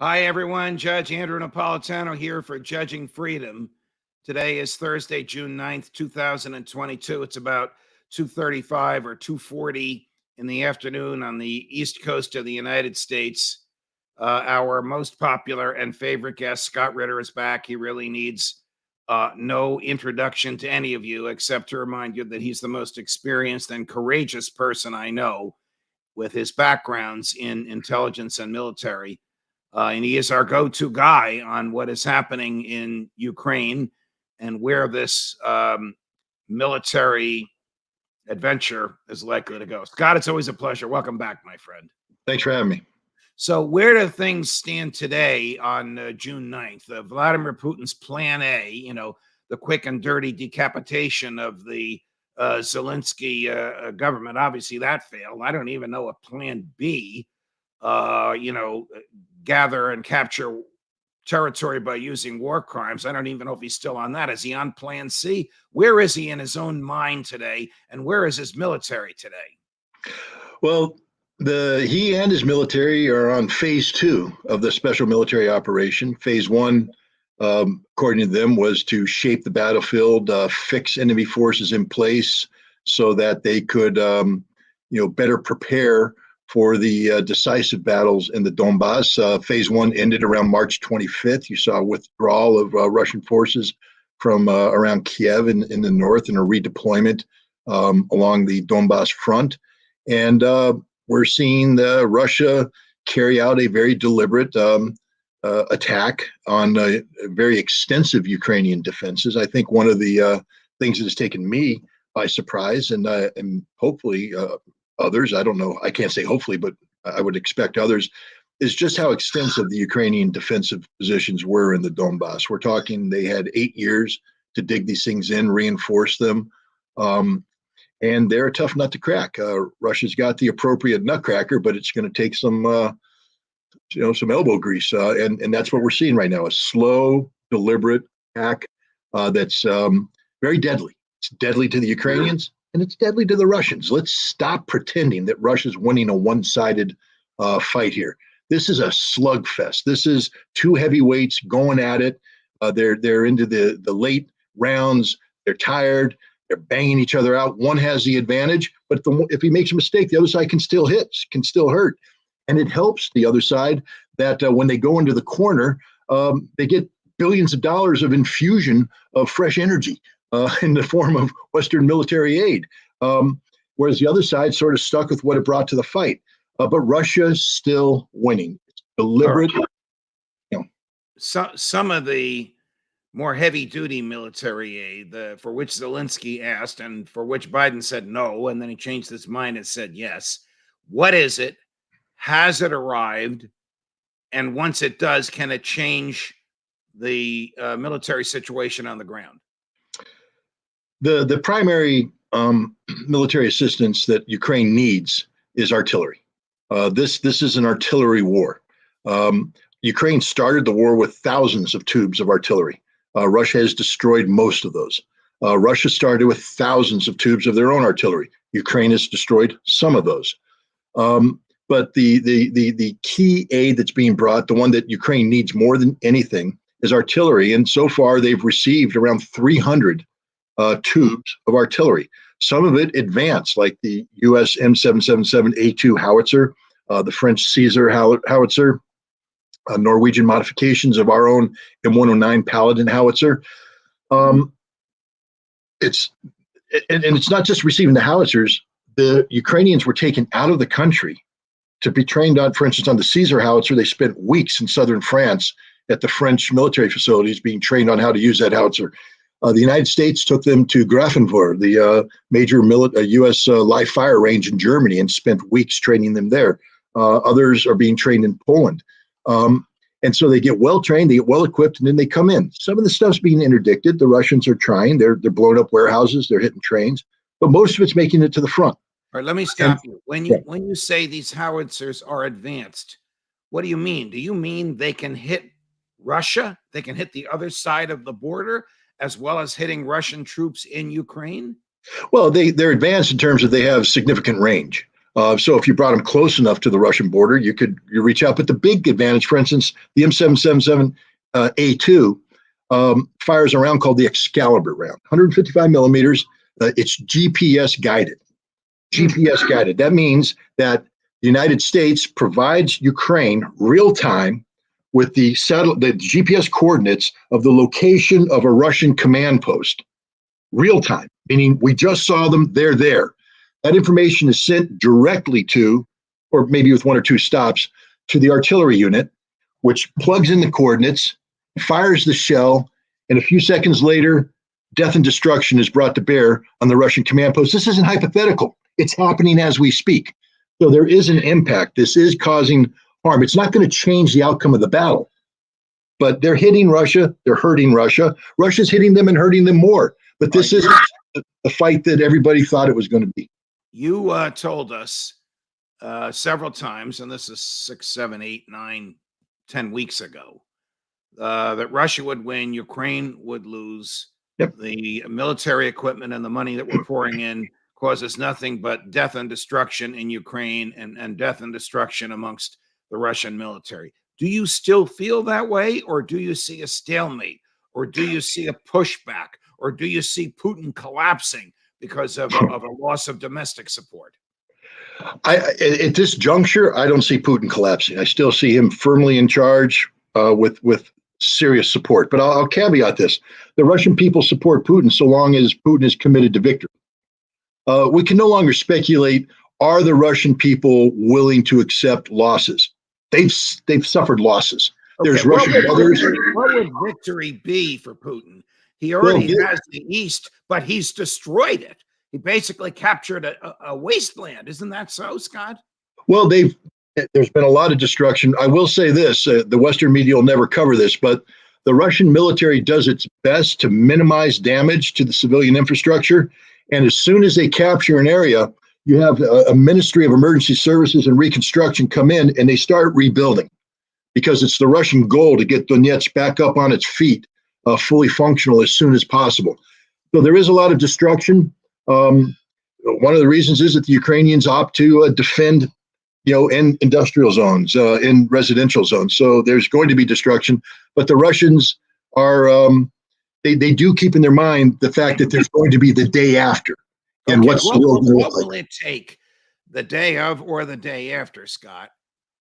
Hi, everyone. Judge Andrew Napolitano here for Judging Freedom. Today is Thursday, June 9th, 2022. It's about 2:35 or 2:40 in the afternoon on the East Coast of the United States. Our most popular and favorite guest, Scott Ritter, is back. He really needs no introduction to any of you, except to remind you that he's the most experienced and courageous person I know with his backgrounds in intelligence and military. And he is our go-to guy on what is happening in Ukraine and where this military adventure is likely to go. Scott, it's always a pleasure. Welcome back, my friend. Thanks for having me. So where do things stand today on June 9th? Vladimir Putin's plan A, the quick and dirty decapitation of the Zelensky government. Obviously, that failed. I don't even know what plan B, gather and capture territory by using war crimes. I don't even know if he's still on that. Is he on plan C? Where is he in his own mind today? And where is his military today? Well, he and his military are on phase 2 of the special military operation. Phase 1, according to them, was to shape the battlefield, fix enemy forces in place so that they could, better prepare for the decisive battles in the Donbass. Phase 1 ended around March 25th. You saw a withdrawal of Russian forces from around Kiev in the north and a redeployment along the Donbass front. And we're seeing Russia carry out a very deliberate attack on very extensive Ukrainian defenses. I think one of the things that has taken me by surprise, and hopefully others, I don't know, I can't say hopefully, but I would expect others, is just how extensive the Ukrainian defensive positions were in the Donbass. We're talking they had 8 years to dig these things in, reinforce them, and they're a tough nut to crack. Russia's got the appropriate nutcracker, but it's going to take some elbow grease, and that's what we're seeing right now: a slow, deliberate attack that's very deadly. It's deadly to the Ukrainians, and it's deadly to the Russians. Let's stop pretending that Russia's winning a one-sided fight here. This is a slugfest. This is two heavyweights going at it. They're into the late rounds. They're tired. They're banging each other out. One has the advantage, but if he makes a mistake, the other side can still hit, can still hurt. And it helps the other side that when they go into the corner, they get billions of dollars of infusion of fresh energy in the form of Western military aid, whereas the other side sort of stuck with what it brought to the fight. But Russia's still winning. It's deliberate. Some of the more heavy-duty military aid for which Zelensky asked and for which Biden said no, and then he changed his mind and said yes. What is it? Has it arrived? And once it does, can it change the military situation on the ground? The primary military assistance that Ukraine needs is artillery. This is an artillery war. Ukraine started the war with thousands of tubes of artillery. Russia has destroyed most of those. Russia started with thousands of tubes of their own artillery. Ukraine has destroyed some of those. But the key aid that's being brought, the one that Ukraine needs more than anything, is artillery. And so far, they've received around 300 tubes of artillery. Some of it advanced, like the U.S. M777A2 howitzer, the French Caesar howitzer, Norwegian modifications of our own M109 Paladin howitzer. It's not just receiving the howitzers. The Ukrainians were taken out of the country to be trained on, for instance, on the Caesar howitzer. They spent weeks in southern France at the French military facilities being trained on how to use that howitzer. The United States took them to Grafenwohr, the major U.S. live fire range in Germany, and spent weeks training them there. Others are being trained in Poland. And so they get well trained, they get well equipped, and then they come in. Some of the stuff's being interdicted. The Russians are trying. They're blowing up warehouses. They're hitting trains. But most of it's making it to the front. All right, let me stop you. When you say these howitzers are advanced, what do you mean? Do you mean they can hit Russia? They can hit the other side of the border, as well as hitting Russian troops in Ukraine? Well, they're advanced in terms of they have significant range. So if you brought them close enough to the Russian border, you reach out. But the big advantage, for instance, the M777 A2 fires a round called the Excalibur round, 155 millimeters. It's GPS guided. GPS guided. That means that the United States provides Ukraine real time with the GPS coordinates of the location of a Russian command post. Real time, meaning we just saw them, they're there. That information is sent directly to, or maybe with one or two stops, to the artillery unit, which plugs in the coordinates, fires the shell, and a few seconds later, death and destruction is brought to bear on the Russian command post. This isn't hypothetical. It's happening as we speak. So there is an impact. This is causing harm. It's not going to change the outcome of the battle, but they're hitting Russia. They're hurting Russia. Russia's hitting them and hurting them more. But this isn't the fight that everybody thought it was going to be. You told us several times, and this is 6, 7, 8, 9, 10 weeks ago, that Russia would win, Ukraine would lose. Yep. The military equipment and the money that we're pouring in causes nothing but death and destruction in Ukraine and death and destruction amongst the Russian military. Do you still feel that way, or do you see a stalemate, or do you see a pushback, or do you see Putin collapsing because of a loss of domestic support? At this juncture, I don't see Putin collapsing. I still see him firmly in charge with serious support. But I'll caveat this. The Russian people support Putin so long as Putin is committed to victory. We can no longer speculate, are the Russian people willing to accept losses? They've suffered losses. Okay, There's Russian brothers. What would victory be for Putin? He already has the East, but he's destroyed it. He basically captured a wasteland. Isn't that so, Scott? Well, there's been a lot of destruction. I will say this, the Western media will never cover this, but the Russian military does its best to minimize damage to the civilian infrastructure. And as soon as they capture an area, you have a Ministry of Emergency Services and Reconstruction come in and they start rebuilding, because it's the Russian goal to get Donetsk back up on its feet, fully functional as soon as possible. So there is a lot of destruction. One of the reasons is that the Ukrainians opt to defend, in industrial zones, in residential zones. So there's going to be destruction, but the Russians are, they do keep in their mind the fact that there's going to be the day after. And Okay, what will it take, the day of or the day after, Scott,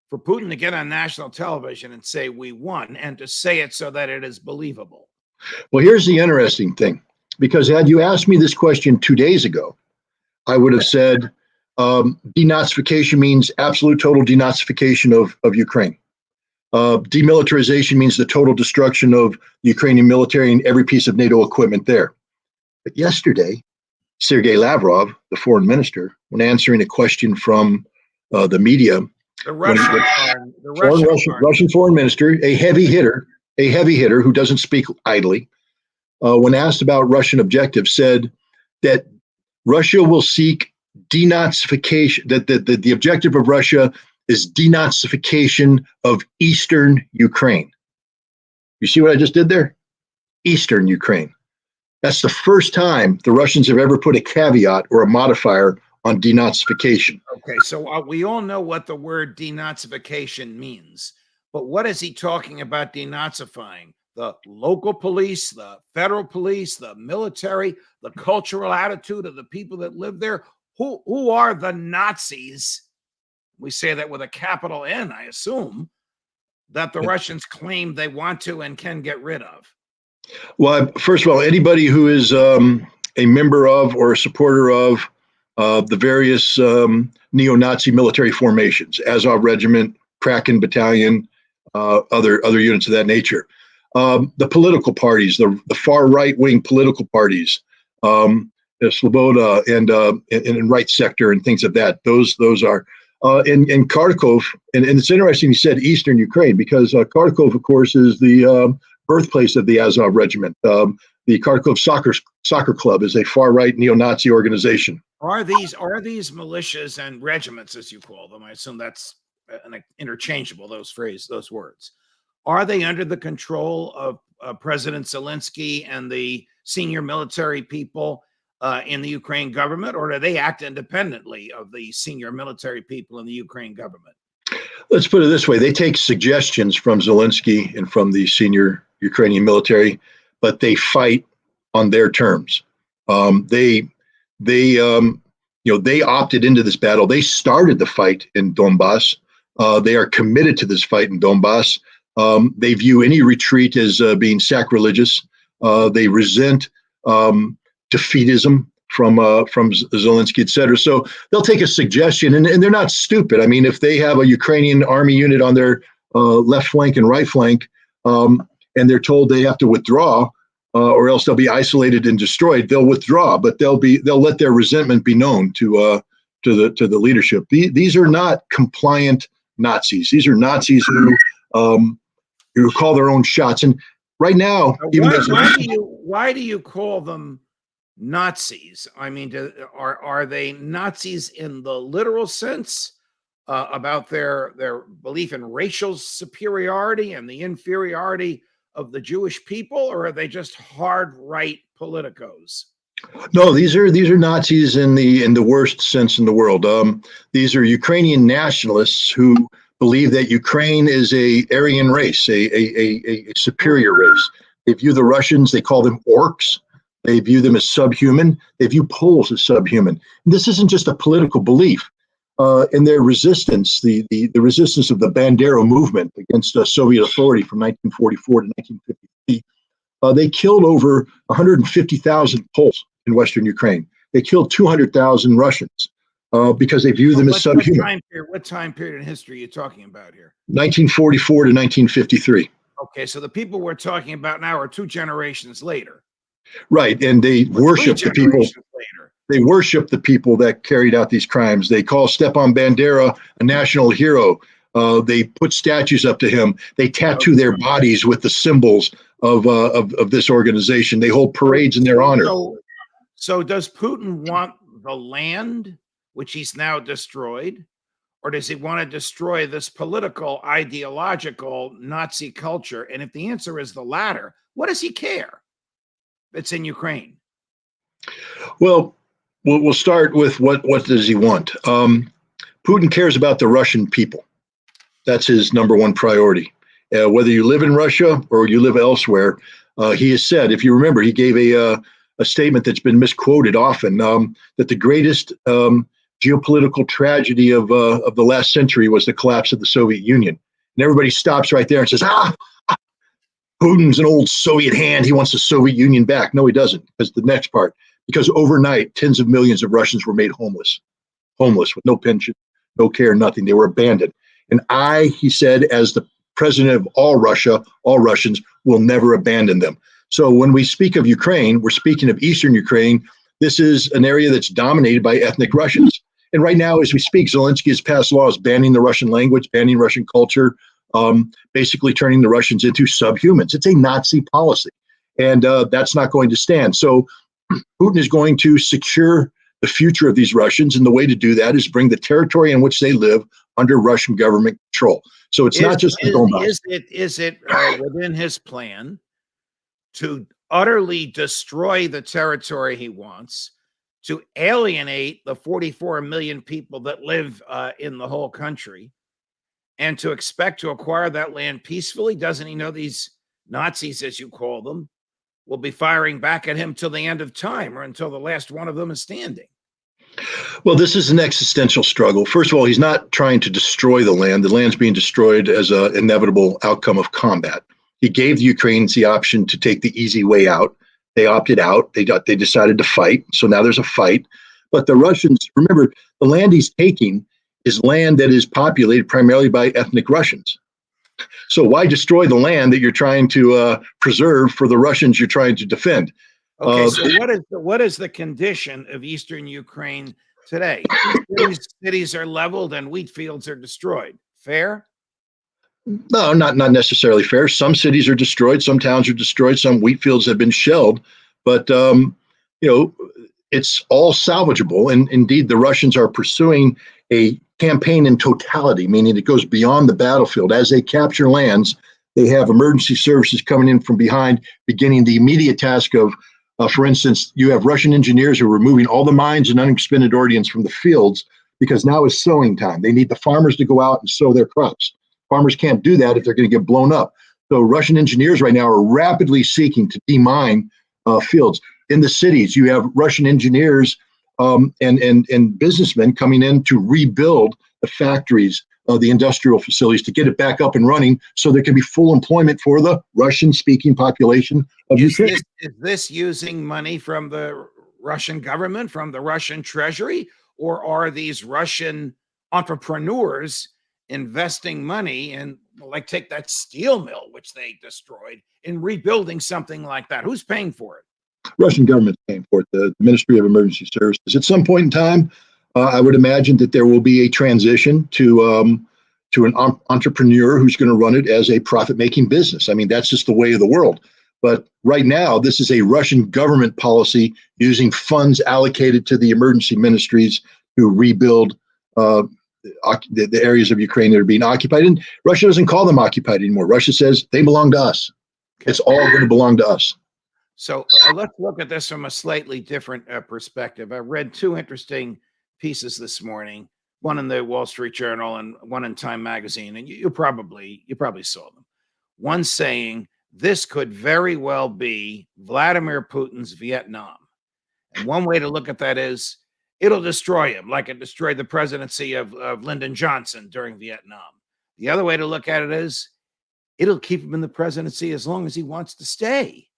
for Putin to get on national television and say we won, and to say it so that it is believable? Well, here's the interesting thing, because had you asked me this question 2 days ago, I would have said denazification means absolute total denazification of Ukraine. Demilitarization means the total destruction of the Ukrainian military and every piece of NATO equipment there. But yesterday, Sergei Lavrov, the foreign minister, when answering a question from the media, Russian foreign minister, a heavy hitter who doesn't speak idly, when asked about Russian objectives, said that Russia will seek denazification, that the objective of Russia is denazification of Eastern Ukraine. You see what I just did there? Eastern Ukraine. That's the first time the Russians have ever put a caveat or a modifier on denazification. Okay, so we all know what the word denazification means, but what is he talking about denazifying? The local police, the federal police, the military, the cultural attitude of the people that live there? Who are the Nazis? We say that with a capital N, I assume, that the Russians claim they want to and can get rid of. Well, first of all, anybody who is a member of or a supporter of the various neo-Nazi military formations, Azov Regiment, Kraken Battalion, other units of that nature, the political parties, the far right-wing political parties, Sloboda and right sector and things of that. Those are in Kharkov, and it's interesting you said Eastern Ukraine, because Kharkov, of course, is the birthplace of the Azov Regiment. The Kharkov Soccer Club is a far-right neo-Nazi organization. Are these militias and regiments, as you call them? I assume that's interchangeable, those words. Are they under the control of President Zelensky and the senior military people in the Ukraine government, or do they act independently of the senior military people in the Ukraine government? Let's put it this way. They take suggestions from Zelensky and from the senior Ukrainian military, but they fight on their terms. They opted into this battle. They started the fight in Donbass. They are committed to this fight in Donbass. They view any retreat as being sacrilegious. They resent defeatism from Zelensky, et cetera. So they'll take a suggestion, and they're not stupid. I mean, if they have a Ukrainian army unit on their left flank and right flank, and they're told they have to withdraw, or else they'll be isolated and destroyed, they'll withdraw. But they'll let their resentment be known to the leadership. These are not compliant Nazis. These are Nazis who call their own shots. And right now, why do you call them Nazis? I mean, are they Nazis in the literal sense about their belief in racial superiority and the inferiority of the Jewish people, or are they just hard right politicos? No, these are Nazis in the worst sense in the world. These are Ukrainian nationalists who believe that Ukraine is a Aryan race, a superior race. They view the Russians, they call them orcs. They view them as subhuman. They view Poles as subhuman. And this isn't just a political belief. In their resistance, the resistance of the Bandera movement against Soviet authority from 1944 to 1953, they killed over 150,000 Poles in Western Ukraine. They killed 200,000 Russians because they view them as subhuman. What time period in history are you talking about here? 1944 to 1953. Okay, so the people we're talking about now are 2 generations later. Right, and they worship the people. Later. They worship the people that carried out these crimes. They call Stepan Bandera a national hero. They put statues up to him. They tattoo their bodies with the symbols of this organization. They hold parades in their honor. So does Putin want the land, which he's now destroyed, or does he want to destroy this political, ideological Nazi culture? And if the answer is the latter, what does he care? That's in Ukraine. Well, we'll start with what does he want? Putin cares about the Russian people. That's his number one priority. Whether you live in Russia or you live elsewhere, he has said, if you remember, he gave a statement that's been misquoted often, that the greatest geopolitical tragedy of the last century was the collapse of the Soviet Union. And everybody stops right there and says, Putin's an old Soviet hand. He wants the Soviet Union back. No, he doesn't. That's the next part. Because overnight, tens of millions of Russians were made homeless with no pension, no care, nothing. They were abandoned. And he said, as the president of all Russia, all Russians will never abandon them. So when we speak of Ukraine, we're speaking of Eastern Ukraine. This is an area that's dominated by ethnic Russians. And right now, as we speak, Zelensky has passed laws banning the Russian language, banning Russian culture, basically turning the Russians into subhumans. It's a Nazi policy, and that's not going to stand. So Putin is going to secure the future of these Russians, and the way to do that is bring the territory in which they live under Russian government control. So it's not just the Donbass. Is it within his plan to utterly destroy the territory he wants, to alienate the 44 million people that live in the whole country, and to expect to acquire that land peacefully? Doesn't he know these Nazis, as you call them, will be firing back at him till the end of time, or until the last one of them is standing? Well, this is an existential struggle. First of all, he's not trying to destroy the land. The land's being destroyed as an inevitable outcome of combat. He gave the Ukrainians the option to take the easy way out. They opted out. They decided to fight. So now there's a fight. But the Russians, remember, the land he's taking is land that is populated primarily by ethnic Russians. So why destroy the land that you're trying to preserve for the Russians you're trying to defend? Okay, so what is the condition of Eastern Ukraine today? Cities are leveled and wheat fields are destroyed. Fair? No, not necessarily fair. Some cities are destroyed, some towns are destroyed, some wheat fields have been shelled, but it's all salvageable. And indeed, the Russians are pursuing a campaign in totality, meaning it goes beyond the battlefield. As they capture lands, they have emergency services coming in from behind, beginning the immediate task of For instance, you have Russian engineers who are removing all the mines and unexpended ordnance from the fields because now is sowing time. They need the farmers to go out and sow their crops. Farmers can't do that if they're going to get blown up. So Russian engineers right now are rapidly seeking to demine fields. In the cities, you have Russian engineers and businessmen coming in to rebuild the factories, the industrial facilities, to get it back up and running so there can be full employment for the Russian-speaking population of Ukraine. Is this using money from the Russian government, from the Russian treasury, or are these Russian entrepreneurs investing money in, like, take that steel mill, which they destroyed, in rebuilding something like that? Who's paying for it? Russian government's paying for it, the Ministry of Emergency Services. At some point in time, I would imagine that there will be a transition to an entrepreneur who's going to run it as a profit-making business. I mean, that's just the way of the world. But right now, this is a Russian government policy using funds allocated to the emergency ministries to rebuild the areas of Ukraine that are being occupied. And Russia doesn't call them occupied anymore. Russia says they belong to us. Okay. It's all going to belong to us. So let's look at this from a slightly different perspective. I read two interesting pieces this morning, one in the Wall Street Journal and one in Time Magazine, and you probably saw them. One saying this could very well be Vladimir Putin's Vietnam. And one way to look at that is it'll destroy him, like it destroyed the presidency of Lyndon Johnson during Vietnam. The other way to look at it is it'll keep him in the presidency as long as he wants to stay,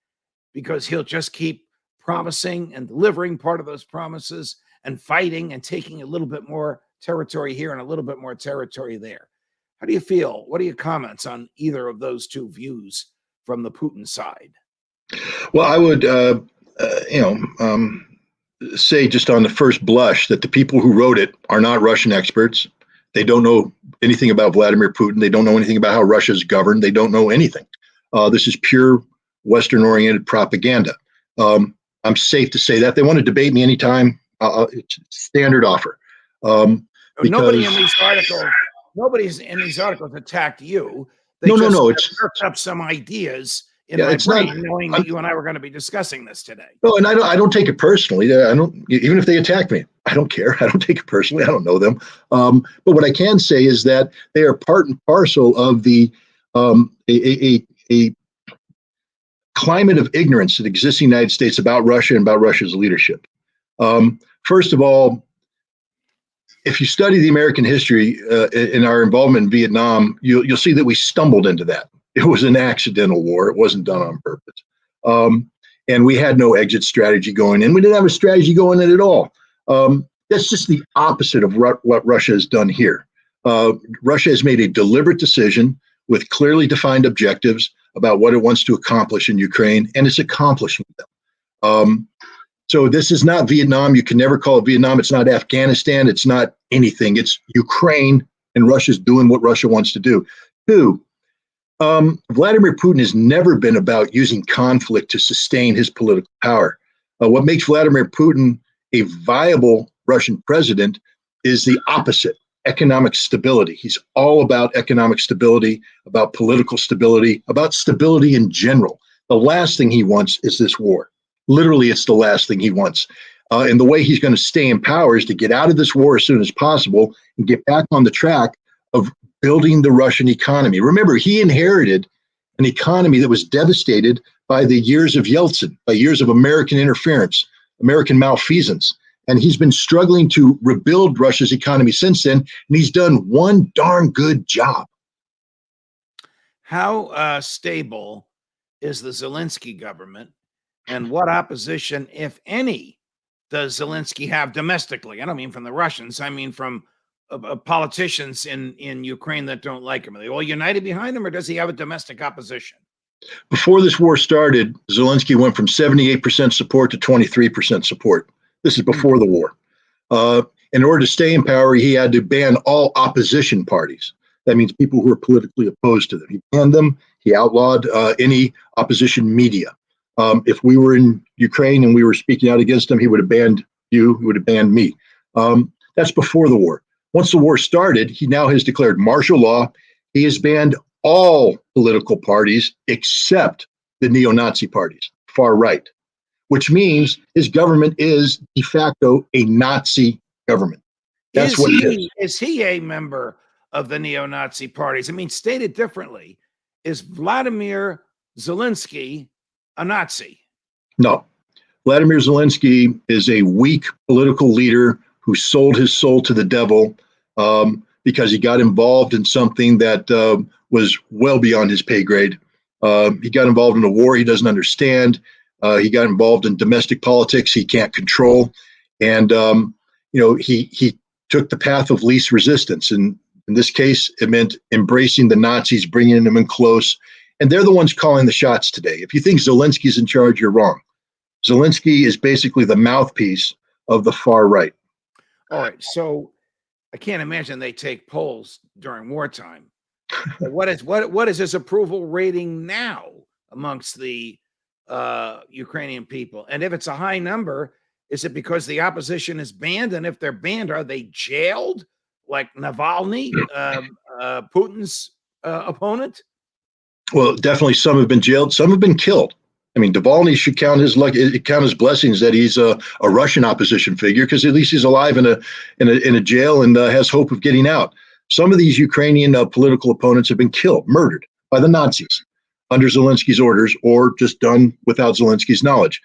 because he'll just keep promising and delivering part of those promises and fighting and taking a little bit more territory here and a little bit more territory there. How do you feel? What are your comments on either of those two views from the Putin side? Well, I would, say just on the first blush that the people who wrote it are not Russian experts. They don't know anything about Vladimir Putin. They don't know anything about how Russia is governed. They don't know anything. This is pure Western-oriented propaganda. I'm safe to say that. They want to debate me anytime. It's standard offer. Nobody's in these articles attacked you. They just worked up some ideas in my brain, knowing that you and I were going to be discussing this today. No, and I don't take it personally. I don't, even if they attack me, I don't care. I don't take it personally. I don't know them. But what I can say is that they are part and parcel of the a climate of ignorance that exists in the United States about Russia and about Russia's leadership. First of all, if you study the American history in our involvement in Vietnam, you'll see that we stumbled into that. It was an accidental war. It wasn't done on purpose. And we had no exit strategy going in. We didn't have a strategy going in at all. That's just the opposite of what Russia has done here. Russia has made a deliberate decision with clearly defined objectives about what it wants to accomplish in Ukraine, and it's accomplishing them. So this is not Vietnam. You can never call it Vietnam. It's not Afghanistan. It's not anything. It's Ukraine, and Russia's doing what Russia wants to do. Two, Vladimir Putin has never been about using conflict to sustain his political power. What makes Vladimir Putin a viable Russian president is the opposite: economic stability. He's all about economic stability, about political stability, about stability in general. The last thing he wants is this war. Literally, it's the last thing he wants. And the way he's going to stay in power is to get out of this war as soon as possible and get back on the track of building the Russian economy. Remember, he inherited an economy that was devastated by the years of Yeltsin, by years of American interference, American malfeasance. And he's been struggling to rebuild Russia's economy since then, and he's done one darn good job. How stable is the Zelensky government, and what opposition, if any, does Zelensky have domestically? I don't mean from the Russians. I mean from politicians in Ukraine that don't like him. Are they all united behind him, or does he have a domestic opposition? Before this war started, Zelensky went from 78% support to 23% support. This is before the war. In order to stay in power, he had to ban all opposition parties. That means people who are politically opposed to them. He banned them. He outlawed any opposition media. If we were in Ukraine and we were speaking out against him, he would have banned you. He would have banned me. That's before the war. Once the war started, he now has declared martial law. He has banned all political parties except the neo-Nazi parties, far right. which means his government is de facto a Nazi government. That's what it is. Is he a member of the neo-Nazi parties? I mean, stated differently, is Vladimir Zelensky a Nazi? No. Vladimir Zelensky is a weak political leader who sold his soul to the devil because he got involved in something that was well beyond his pay grade. He got involved in a war he doesn't understand. He got involved in domestic politics he can't control. And, he took the path of least resistance. And in this case, it meant embracing the Nazis, bringing them in close. And they're the ones calling the shots today. If you think Zelensky's in charge, you're wrong. Zelensky is basically the mouthpiece of the far right. All right. So I can't imagine they take polls during wartime. What is his approval rating now amongst the Ukrainian people? And if it's a high number, is it because the opposition is banned? And if they're banned, are they jailed like Navalny, Putin's opponent? Well, definitely some have been jailed. Some have been killed. I mean, Navalny should count his blessings that he's a Russian opposition figure, because at least he's alive in a jail and has hope of getting out. Some of these Ukrainian political opponents have been killed, murdered by the Nazis under Zelensky's orders, or just done without Zelensky's knowledge.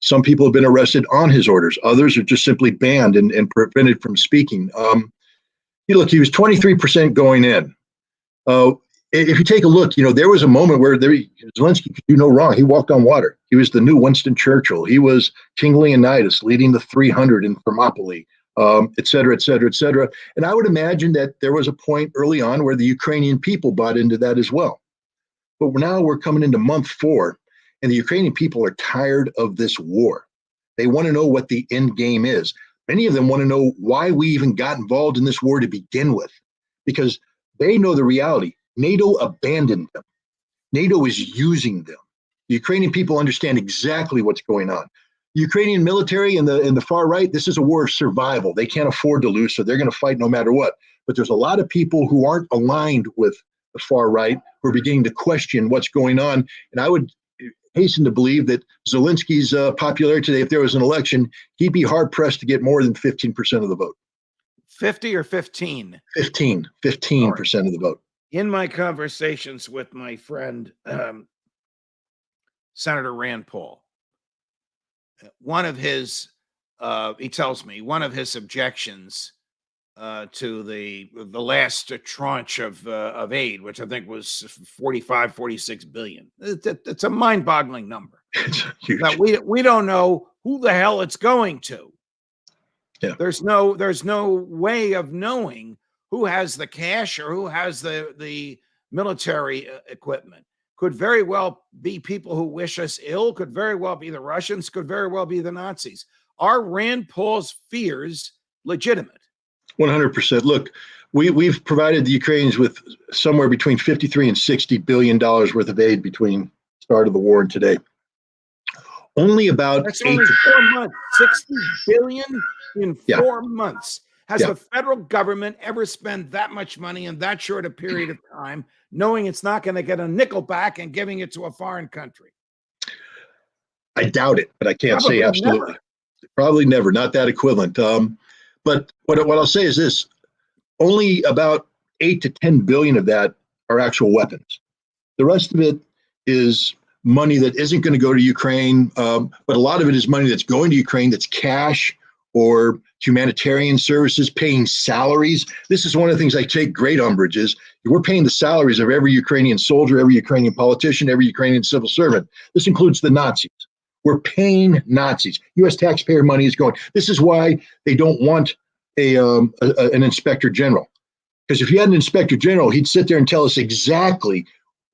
Some people have been arrested on his orders. Others are just simply banned and prevented from speaking. Look, he was 23% going in. If you take a look, there was a moment where Zelensky could do no wrong. He walked on water. He was the new Winston Churchill. He was King Leonidas leading the 300 in Thermopylae, et cetera, et cetera, et cetera. And I would imagine that there was a point early on where the Ukrainian people bought into that as well. But now we're coming into month 4, and the Ukrainian people are tired of this war. They want to know what the end game is. Many of them want to know why we even got involved in this war to begin with, because they know the reality. NATO abandoned them. NATO is using them. The Ukrainian people understand exactly what's going on. The Ukrainian military and the far right, this is a war of survival. They can't afford to lose, so they're going to fight no matter what. But there's a lot of people who aren't aligned with the far right who are beginning to question what's going on. And I would hasten to believe that Zelensky's popularity today, if there was an election, he'd be hard-pressed to get more than 15% of the vote. 50 or 15? 15% of the vote. In my conversations with my friend, Senator Rand Paul, one of his, he tells me, one of his objections to the last tranche of aid, which I think was 46 billion. It's a mind-boggling number. It's huge. That we don't know who the hell it's going to. Yeah. There's no way of knowing who has the cash or who has the military equipment. Could very well be people who wish us ill, could very well be the Russians, could very well be the Nazis. Are Rand Paul's fears legitimate? 100%. Look, we've provided the Ukrainians with somewhere between 53 and $60 billion worth of aid between the start of the war and today. Only about That's only 4 months, 60 billion in 4 months. Has the federal government ever spent that much money in that short a period of time, knowing it's not going to get a nickel back and giving it to a foreign country? I doubt it, but I can't Probably say absolutely. never. Probably never, not that equivalent. But what I'll say is this: only about 8 to 10 billion of that are actual weapons. The rest of it is money that isn't going to go to Ukraine, but a lot of it is money that's going to Ukraine that's cash or humanitarian services, paying salaries. This is one of the things I take great umbrage is we're paying the salaries of every Ukrainian soldier, every Ukrainian politician, every Ukrainian civil servant. This includes the Nazis. We're paying Nazis. U.S. taxpayer money is going. This is why they don't want an inspector general. Because if you had an inspector general, he'd sit there and tell us exactly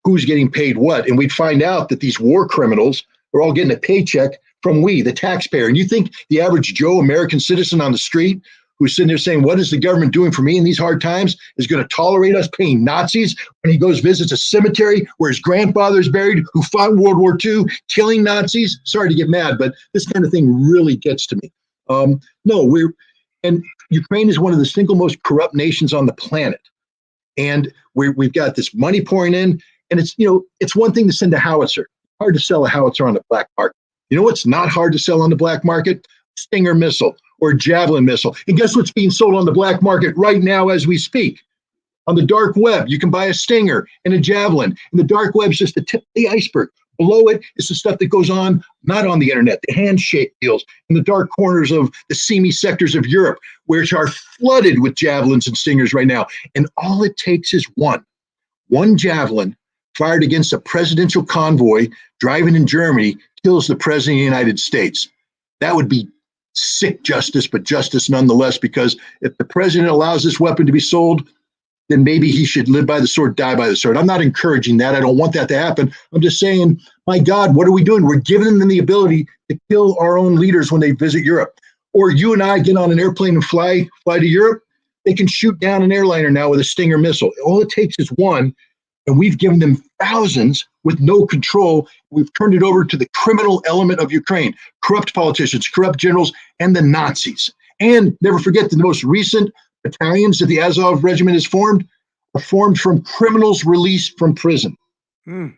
who's getting paid what. And we'd find out that these war criminals are all getting a paycheck from we, the taxpayer. And you think the average Joe American citizen on the street who's sitting there saying, what is the government doing for me in these hard times, is going to tolerate us paying Nazis when he goes visits a cemetery where his grandfather's buried who fought in World War II, killing Nazis? Sorry to get mad, but this kind of thing really gets to me. And Ukraine is one of the single most corrupt nations on the planet. And we've got this money pouring in, and it's one thing to send a howitzer. Hard to sell a howitzer on the black market. You know what's not hard to sell on the black market? Stinger missile or Javelin missile. And guess what's being sold on the black market right now as we speak? On the dark web, you can buy a Stinger and a Javelin. And the dark web is just the tip of the iceberg. Below it is the stuff that goes on, not on the internet, the handshake deals in the dark corners of the seamy sectors of Europe, which are flooded with Javelins and Stingers right now. And all it takes is one Javelin fired against a presidential convoy driving in Germany kills the president of the United States. That would be sick justice, but justice nonetheless, because if the president allows this weapon to be sold, then maybe he should live by the sword, die by the sword. I'm not encouraging that. I don't want that to happen. I'm just saying, my God, what are we doing? We're giving them the ability to kill our own leaders when they visit Europe. Or you and I get on an airplane and fly to Europe. They can shoot down an airliner now with a Stinger missile. All it takes is one, and we've given them thousands with no control. We've turned it over to the criminal element of Ukraine, corrupt politicians, corrupt generals, and the Nazis. And never forget the most recent battalions that the Azov regiment has formed are formed from criminals released from prison. You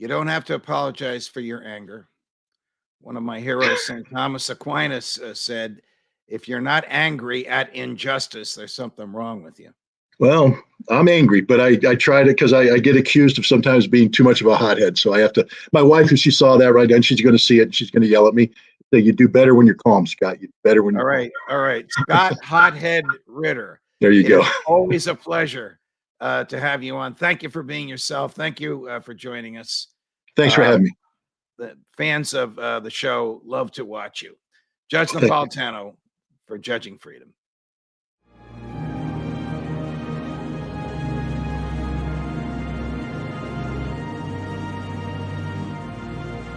don't have to apologize for your anger. One of my heroes, St. Thomas Aquinas, said, if you're not angry at injustice, there's something wrong with you. Well, I'm angry, but I try to, because I get accused of sometimes being too much of a hothead. So I have to, my wife, if she saw that right then, she's going to see it and she's going to yell at me. So you do better when you're calm, Scott. You do better when you're calm. All right. Scott Hothead Ritter. There you go. Always a pleasure to have you on. Thank you for being yourself. Thank you for joining us. Thanks for having me. The fans of the show love to watch you. Judge Napolitano for Judging Freedom.